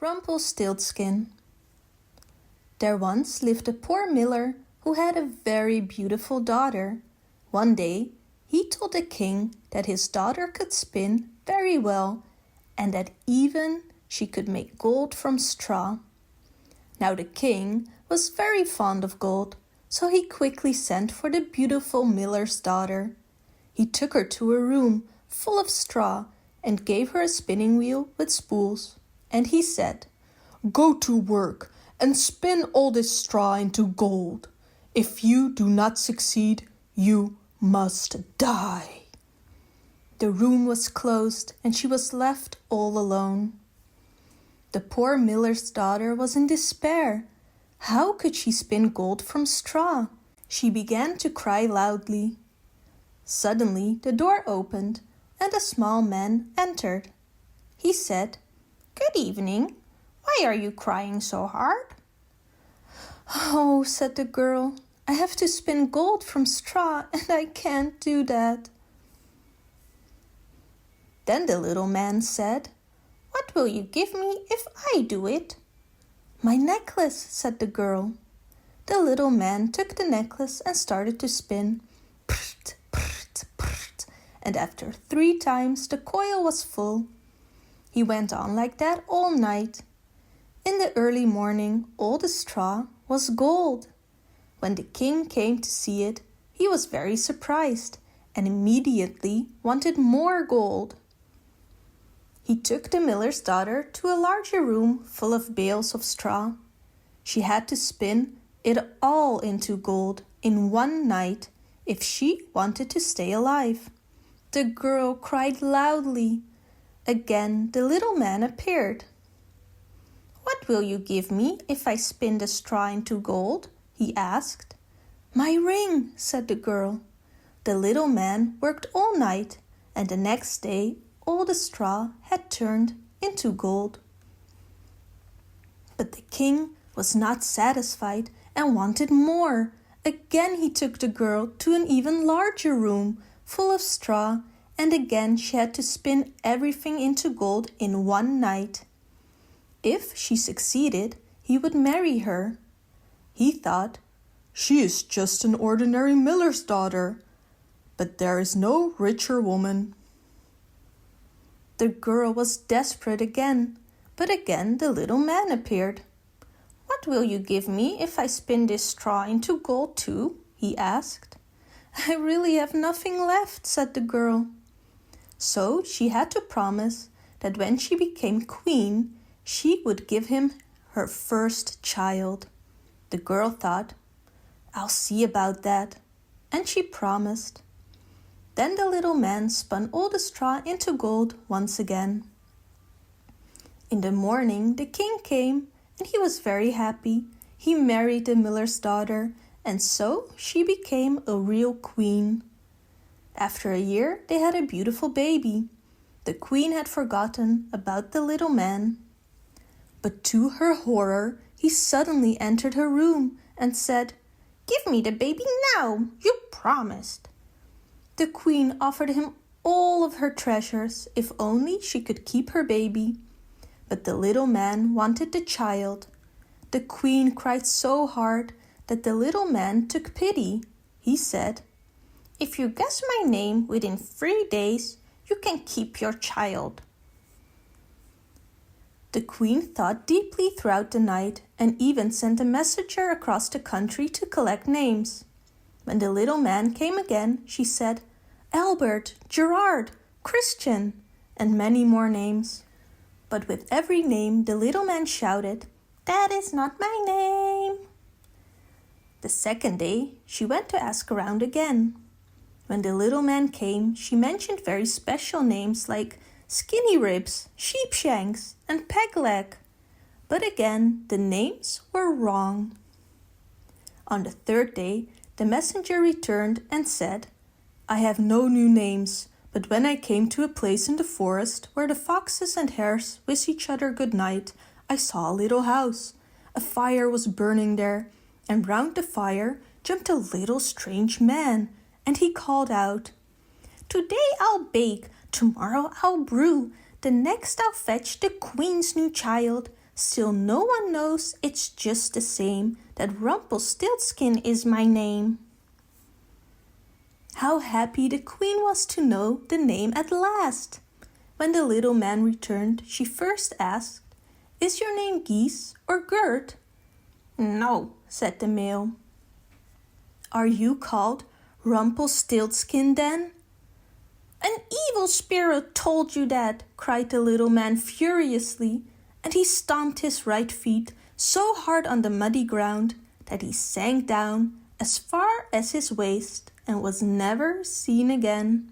Rumpelstiltskin. There once lived a poor miller who had a very beautiful daughter. One day, he told the king that his daughter could spin very well and that even she could make gold from straw. Now the king was very fond of gold, so he quickly sent for the beautiful miller's daughter. He took her to a room full of straw and gave her a spinning wheel with spools. And he said, "Go to work and spin all this straw into gold. If you do not succeed, you must die." The room was closed and she was left all alone. The poor miller's daughter was in despair. How could she spin gold from straw? She began to cry loudly. Suddenly the door opened and a small man entered. He said, "Good evening. Why are you crying so hard?" "Oh," said the girl, "I have to spin gold from straw and I can't do that." Then the little man said, "What will you give me if I do it?" "My necklace," said the girl. The little man took the necklace and started to spin. Prt, prt, prt. And after 3 times the coil was full. He went on like that all night. In the early morning, all the straw was gold. When the king came to see it, he was very surprised and immediately wanted more gold. He took the miller's daughter to a larger room full of bales of straw. She had to spin it all into gold in one night if she wanted to stay alive. The girl cried loudly. Again, the little man appeared. "What will you give me if I spin the straw into gold?" he asked. "My ring," said the girl. The little man worked all night, and the next day all the straw had turned into gold. But the king was not satisfied and wanted more. Again he took the girl to an even larger room full of straw, and again she had to spin everything into gold in one night. If she succeeded, he would marry her. He thought, "She is just an ordinary miller's daughter, but there is no richer woman." The girl was desperate again, but again the little man appeared. "What will you give me if I spin this straw into gold too?" he asked. "I really have nothing left," said the girl. So she had to promise that when she became queen, she would give him her first child. The girl thought, "I'll see about that," and she promised. Then the little man spun all the straw into gold once again. In the morning the king came, and he was very happy. He married the miller's daughter, and so she became a real queen. After a year, they had a beautiful baby. The queen had forgotten about the little man. But to her horror, he suddenly entered her room and said, "Give me the baby now, you promised." The queen offered him all of her treasures if only she could keep her baby. But the little man wanted the child. The queen cried so hard that the little man took pity. He said, "If you guess my name within 3 days, you can keep your child." The queen thought deeply throughout the night and even sent a messenger across the country to collect names. When the little man came again, she said, "Albert, Gerard, Christian," and many more names. But with every name, the little man shouted, "That is not my name." The second day, she went to ask around again. When the little man came, she mentioned very special names like Skinny Ribs, Sheepshanks, and Pegleg. But again, the names were wrong. On the third day, the messenger returned and said, "I have no new names, but when I came to a place in the forest where the foxes and hares wish each other good night, I saw a little house. A fire was burning there, and round the fire jumped a little strange man, and he called out, 'Today I'll bake, tomorrow I'll brew, the next I'll fetch the queen's new child. Still no one knows, it's just the same, that Rumpelstiltskin is my name. How happy the queen was to know the name at last! When the little man returned, she first asked, "Is your name Geese or Gert?" "No," said the male. "Are you called Rumpelstiltskin then?" "An evil spirit told you that," cried the little man furiously, and he stomped his right feet so hard on the muddy ground that he sank down as far as his waist and was never seen again.